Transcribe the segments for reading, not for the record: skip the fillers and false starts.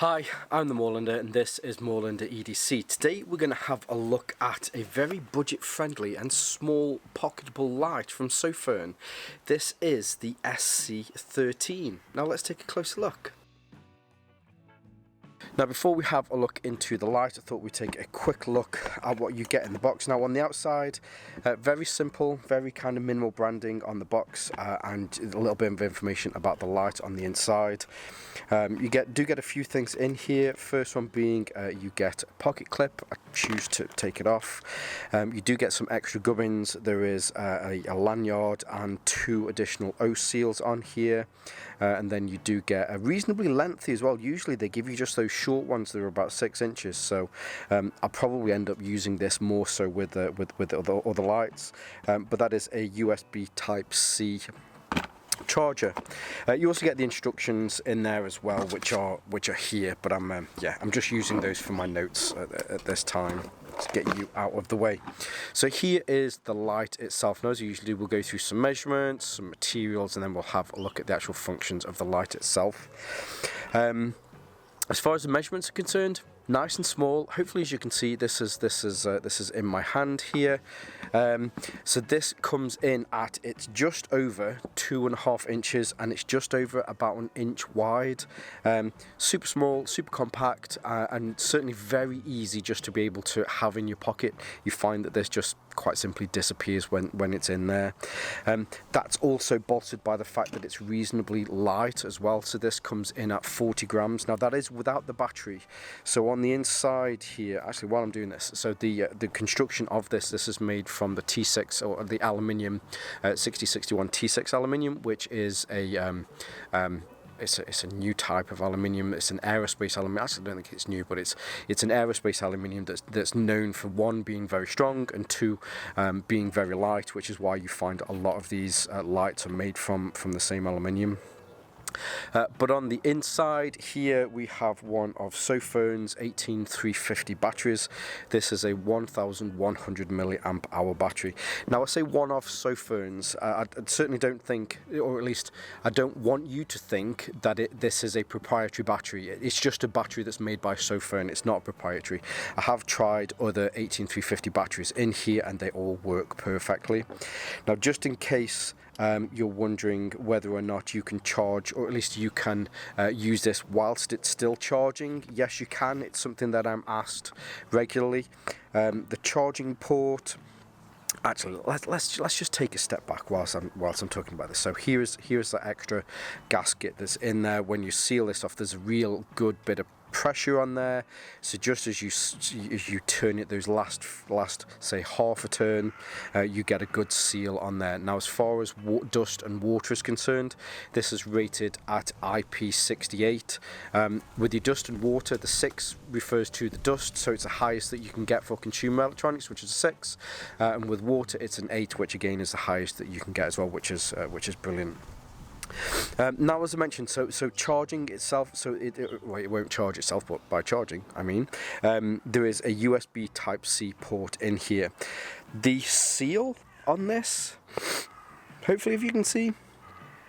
Hi, I'm the Moorlander and this is Moorlander EDC. Today we're going to have a look at a very budget friendly and small pocketable light from Sofirn. This is the SC13. Now let's take a closer look. Now before we have a look into the light, I thought we'd take a quick look at what you get in the box. Now on the outside, very simple, very kind of minimal branding on the box, and a little bit of information about the light on the inside. You do get a few things in here. First one being you get a pocket clip. I choose to take it off. You do get some extra gubbins. There is a lanyard and 2 additional O seals on here, and then you do get a reasonably lengthy as well. Usually they give you just those short ones that are about 6 inches, so I'll probably end up using this more so with the other lights, but that is a USB Type-C charger. You also get the instructions in there as well, which are here, but I'm just using those for my notes at this time to get you out of the way. So here is the light itself. Now as usually we'll go through some measurements, some materials, and then we'll have a look at the actual functions of the light itself. As far as the measurements are concerned, nice and small. Hopefully, as you can see, this is in my hand here. So this comes in at, it's just over 2.5 inches, and it's just over about 1 inch wide. Super small, super compact, and certainly very easy just to be able to have in your pocket. You find that this just quite simply disappears when it's in there. That's also bolstered by the fact that it's reasonably light as well. So this comes in at 40 grams. Now that is without the battery. So on the inside here, actually while I'm doing this, so the construction of this is made from the T6, or the aluminium 6061 T6 aluminium, which is a it's a new type of aluminium. It's an aerospace aluminium. Actually, I don't think it's new, but it's an aerospace aluminium that's known for, 1, being very strong, and 2, being very light, which is why you find a lot of these lights are made from the same aluminium. But on the inside here we have one of Sofirn's 18350 batteries. This is a 1100 milliamp hour battery. Now I say one of Sofirn's. I certainly don't think, or at least I don't want you to think that this is a proprietary battery. It's just a battery that's made by Sofirn. It's not proprietary. I have tried other 18350 batteries in here and they all work perfectly. Now just in case you're wondering whether or not you can charge, or at least you can use this whilst it's still charging. Yes, you can. It's something that I'm asked regularly. The charging port. Actually, let's just take a step back whilst I'm talking about this. So here's the extra gasket that's in there. When you seal this off, there's a real good bit of pressure on there, so just as you turn it, those last say half a turn, you get a good seal on there. Now as far as dust and water is concerned, this is rated at IP68. With your dust and water, the 6 refers to the dust, so it's the highest that you can get for consumer electronics, which is a 6, and with water it's an 8, which again is the highest that you can get as well, which is brilliant. Now, as I mentioned, so charging itself, so it won't charge itself, but by charging I mean there is a USB Type-C port in here. The seal on this, hopefully if you can see,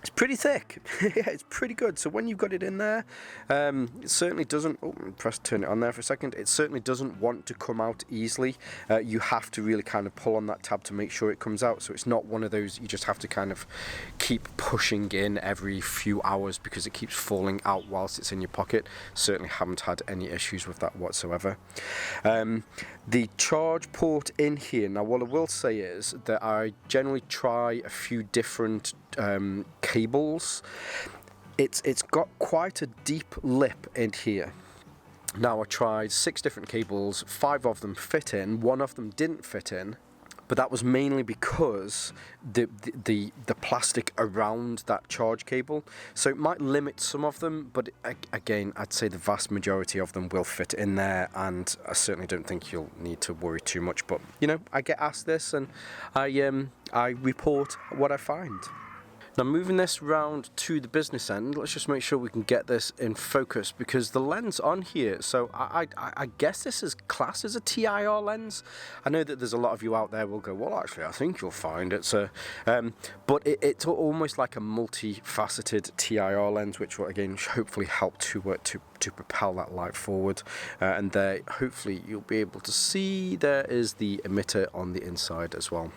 it's pretty thick. Yeah, it's pretty good. So when you've got it in there, it certainly doesn't, turn it on there for a second, it certainly doesn't want to come out easily. You have to really kind of pull on that tab to make sure it comes out, so it's not one of those you just have to kind of keep pushing in every few hours because it keeps falling out whilst it's in your pocket. Certainly haven't had any issues with that whatsoever. The charge port in here, now what I will say is that I generally try a few different cables. It's got quite a deep lip in here. Now I tried 6 different cables, 5 of them fit in, 1 of them didn't fit in, but that was mainly because the plastic around that charge cable, so it might limit some of them, but again I'd say the vast majority of them will fit in there, and I certainly don't think you'll need to worry too much. But you know, I get asked this and I report what I find. Now moving this round to the business end, let's just make sure we can get this in focus, because the lens on here, so I guess this is classed as a TIR lens. I know that there's a lot of you out there will go, well actually I think you'll find it's a, but it's almost like a multifaceted TIR lens, which will again hopefully help to propel that light forward, and there hopefully you'll be able to see there is the emitter on the inside as well.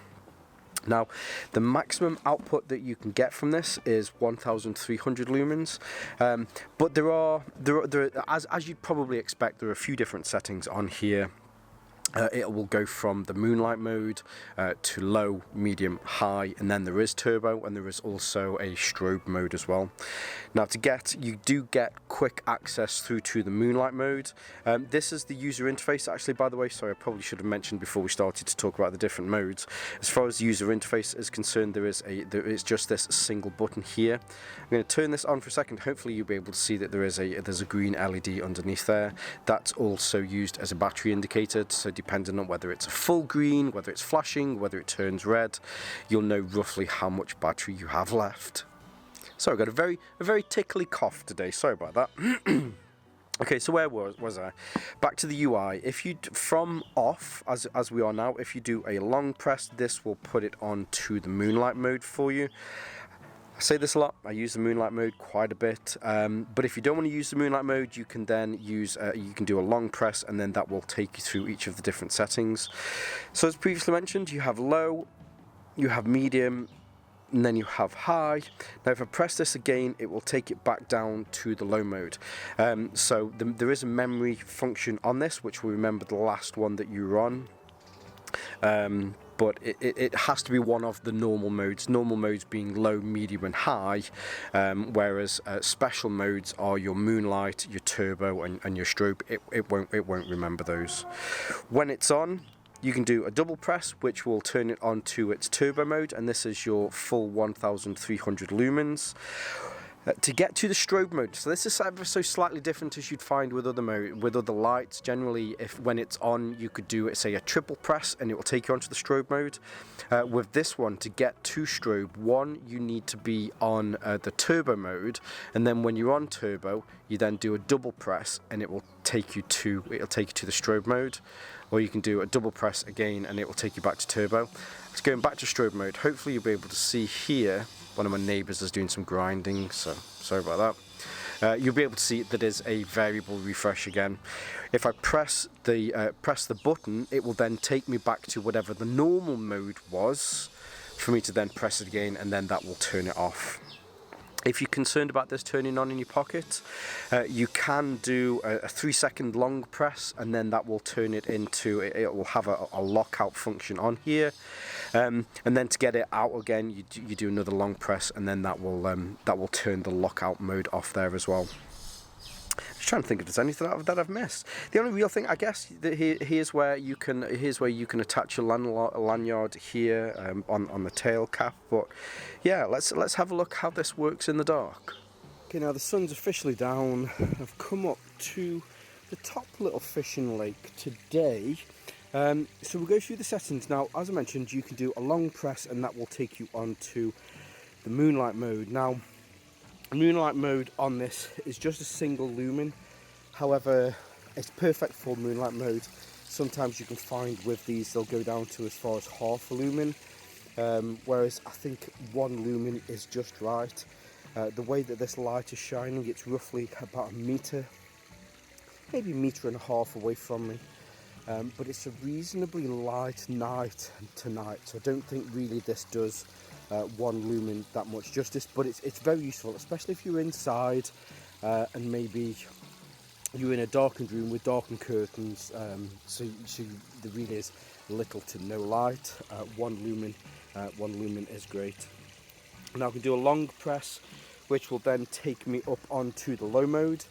Now, the maximum output that you can get from this is 1,300 lumens, but there are as you'd probably expect, there are a few different settings on here. It will go from the moonlight mode to low, medium, high, and then there is turbo, and there is also a strobe mode as well. Now you do get quick access through to the moonlight mode. This is the user interface actually, by the way, sorry, I probably should have mentioned before we started to talk about the different modes. As far as the user interface is concerned, there is just this single button here. I'm going to turn this on for a second. Hopefully you'll be able to see that there's a green LED underneath there. That's also used as a battery indicator, so depending on whether it's a full green, whether it's flashing, whether it turns red, you'll know roughly how much battery you have left. So I've got a very tickly cough today, sorry about that. Okay, so where was I? Back to the UI. If you, from off, as we are now, if you do a long press, this will put it on to the moonlight mode for you. I say this a lot, I use the moonlight mode quite a bit, but if you don't want to use the moonlight mode, you can then use, you can do a long press, and then that will take you through each of the different settings. So as previously mentioned, you have low, you have medium, and then you have high. Now if I press this again, it will take it back down to the low mode. So there is a memory function on this, which will remember the last one that you were on. But it has to be one of the normal modes being low, medium and high, whereas special modes are your moonlight, your turbo and your strobe. It won't remember those. When it's on, you can do a double press, which will turn it on to its turbo mode, and this is your full 1,300 lumens. To get to the strobe mode, so this is ever so slightly different as you'd find with other lights. Generally, when it's on, you could do, say, a triple press and it will take you onto the strobe mode. With this one, to get to strobe, you need to be on the turbo mode, and then when you're on turbo, you then do a double press and it will take you to the strobe mode. Or you can do a double press again and it will take you back to turbo. It's going back to strobe mode. Hopefully you'll be able to see here. One of my neighbours is doing some grinding, so sorry about that. You'll be able to see that is a variable refresh again. If I press the button, it will then take me back to whatever the normal mode was, for me to then press it again, and then that will turn it off. If you're concerned about this turning on in your pocket, you can do a 3-second long press, and then that will turn it into, it will have a lockout function on here, and then to get it out again, you do another long press, and then that will turn the lockout mode off there as well. Just trying to think if there's anything that I've missed. The only real thing, I guess, that here's where you can attach your lanyard here on the tail cap. But yeah, let's have a look how this works in the dark. Okay, now the sun's officially down. I've come up to the top little fishing lake today. So we'll go through the settings now. As I mentioned, you can do a long press, and that will take you onto the moonlight mode. Now, moonlight mode on this is just a single lumen. However, it's perfect for moonlight mode. Sometimes you can find with these they'll go down to as far as half a lumen, whereas I think 1 lumen is just right. The way that this light is shining, it's roughly about a meter, maybe a meter and a half away from me, but it's a reasonably light night tonight, so I don't think really this does 1 lumen that much justice, but it's very useful, especially if you're inside and maybe you're in a darkened room with darkened curtains, so there really is little to no light. 1 lumen is great. Now I can do a long press, which will then take me up onto the low mode.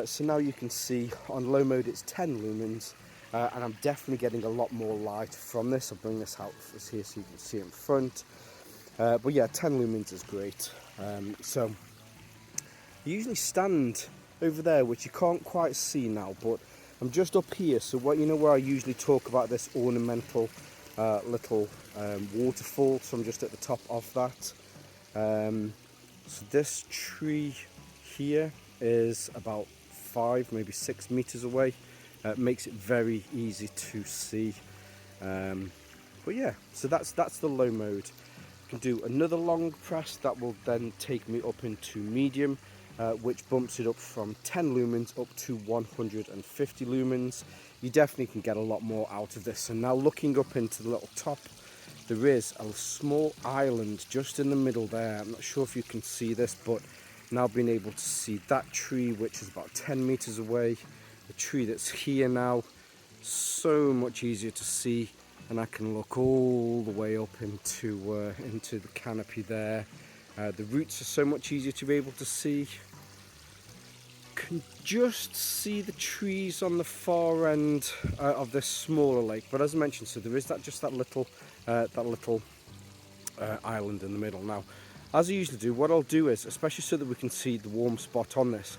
So now you can see on low mode it's 10 lumens, and I'm definitely getting a lot more light from this. I'll bring this out here so you can see it in front. But yeah, 10 lumens is great. So you usually stand over there, which you can't quite see now, but I'm just up here. So what, you know where I usually talk about this ornamental little waterfall, so I'm just at the top of that. So this tree here is about 5, maybe 6 meters away. Makes it very easy to see. But yeah, so that's the low mode. I can do another long press that will then take me up into medium, which bumps it up from 10 lumens up to 150 lumens. You definitely can get a lot more out of this. And now looking up into the little top, there is a small island just in the middle there. I'm not sure if you can see this, but now being able to see that tree, which is about 10 meters away, the tree that's here now, so much easier to see. And I can look all the way up into the canopy there. The roots are so much easier to be able to see. Can just see the trees on the far end of this smaller lake, but as I mentioned, so there is that little island in the middle. Now, as I usually do, what I'll do is, especially so that we can see the warm spot on this,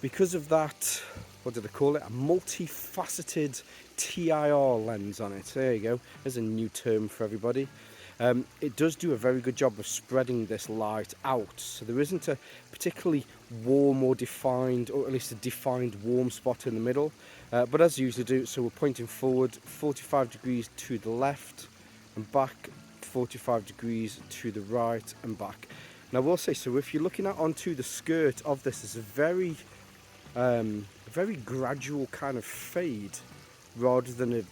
because of that, what did I call it? A multifaceted TIR lens on it. There you go. There's a new term for everybody. It does do a very good job of spreading this light out, so there isn't a particularly warm or defined, or at least a defined warm spot in the middle. But as I usually do, so we're pointing forward 45 degrees to the left and back, 45 degrees to the right and back. Now I will say, so if you're looking at onto the skirt of this, it's a very gradual kind of fade, rather than a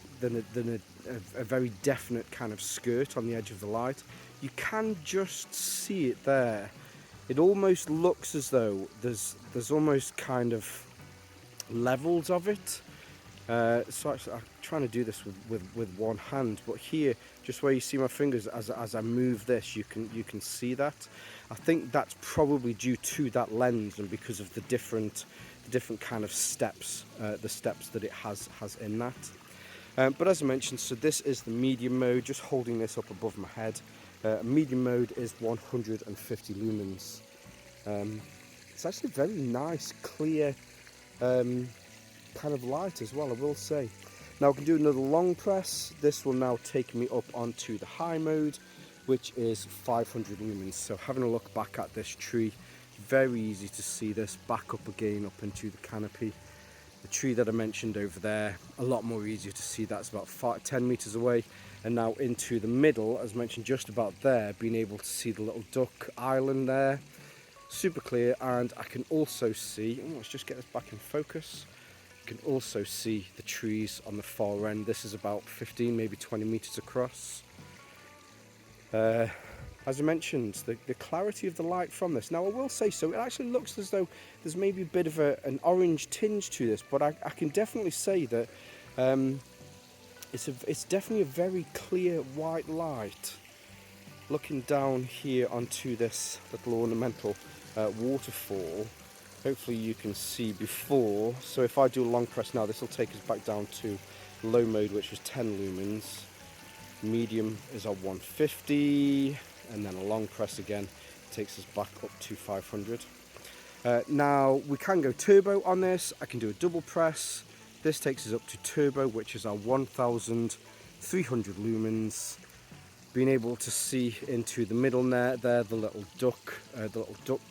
very definite kind of skirt on the edge of the light. You can just see it there. It almost looks as though there's almost kind of levels of it. So actually, I'm trying to do this with one hand, but here, just where you see my fingers, as I move this, you can see that. I think that's probably due to that lens, and because of the different kind of steps, the steps that it has in that. But as I mentioned, so this is the medium mode, just holding this up above my head. Medium mode is 150 lumens. It's actually very nice, clear kind of light as well, I will say. Now I can do another long press. This will now take me up onto the high mode, which is 500 lumens. So having a look back at this tree, very easy to see this back up again up into the canopy. The tree that I mentioned over there, a lot more easier to see. That's about 10 meters away. And now into the middle, as mentioned, just about there, being able to see the little duck island there, super clear. And I can also see, let's just get this back in focus. You can also see the trees on the far end. This is about 15, maybe 20 meters across. As I mentioned, the clarity of the light from this. Now I will say, so it actually looks as though there's maybe a bit of an orange tinge to this, but I can definitely say that it's definitely a very clear white light. Looking down here onto this little ornamental waterfall, hopefully you can see before. So if I do a long press now, this will take us back down to low mode, which was 10 lumens. Medium is on 150, and then a long press again takes us back up to 500. Now we can go turbo on this. I can do a double press. This takes us up to turbo, which is our 1300 lumens. Being able to see into the middle there, the little duck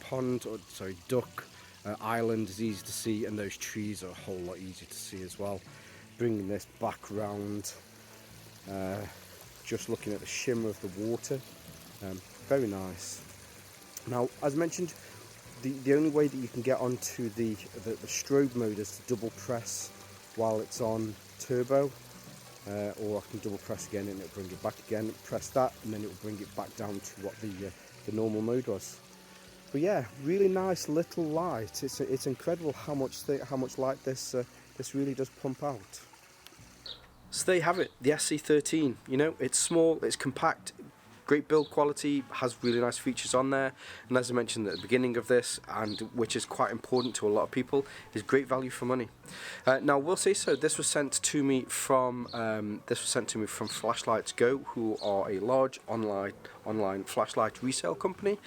pond, or sorry, duck island is easy to see, and those trees are a whole lot easier to see as well. Bringing this back round, just looking at the shimmer of the water, very nice. Now, as mentioned, the only way that you can get onto the strobe mode is to double press while it's on turbo, or I can double press again and it'll bring it back again. Press that and then it will bring it back down to what the normal mode was. But yeah, really nice little light. It's incredible how much light this really does pump out. So there you have it, the SC13. You know, it's small, it's compact, great build quality, has really nice features on there, and as I mentioned at the beginning of this, and which is quite important to a lot of people, is great value for money. Now, we'll say so. This was sent to me from Flashlights Go, who are a large online online flashlight resale company,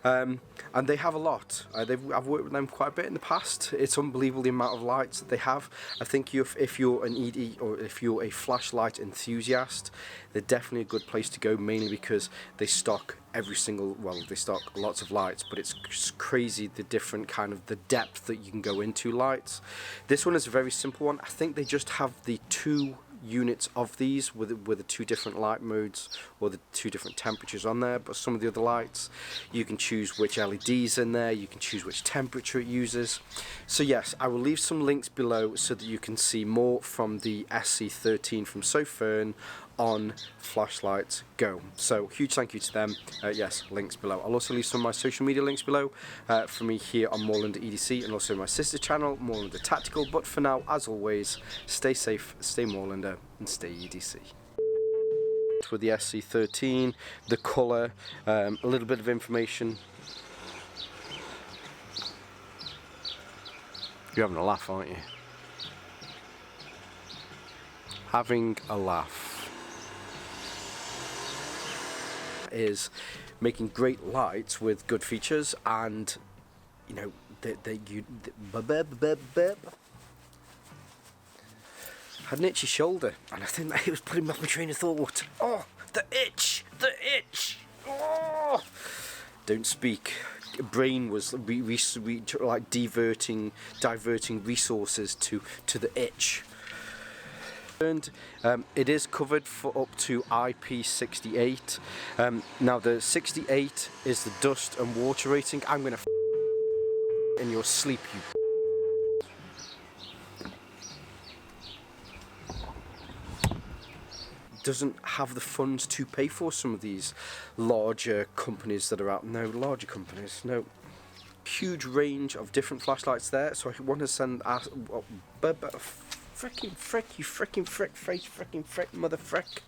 and they have a lot. I've worked with them quite a bit in the past. It's unbelievable the amount of lights that they have. I think if you're an ED or if you're a flashlight enthusiast, they're definitely a good place to go, mainly because they stock every single, well, they stock lots of lights, but it's just crazy the different kind of the depth that you can go into lights. This one is a very simple one. I think they just have the 2 units of these with the 2 different light modes or the 2 different temperatures on there, but some of the other lights you can choose which LEDs in there, you can choose which temperature it uses. So yes, I will leave some links below so that you can see more from the SC13 from Sofirn on Flashlights Go. So huge thank you to them. Yes, links below. I'll also leave some of my social media links below for me here on Moorlander EDC, and also my sister channel Moorlander Tactical. But for now, as always, stay safe, stay Moorlander, and stay EDC. With the SC13, the colour, a little bit of information. You're having a laugh, aren't you? Having a laugh. Is making great lights with good features, and you know had an itchy shoulder, and I think that it was putting me off my train of thought. Oh, the itch, the itch. Oh, don't speak. Brain was like diverting resources to the itch. It is covered for up to IP68. Now the 68 is the dust and water rating. I'm gonna in your sleep, you. Doesn't have the funds to pay for some of these larger companies that are out. No, larger companies. No. Huge range of different flashlights there. So I want to send frickin' frick, you frickin' frick face, frickin' frick, mother frick.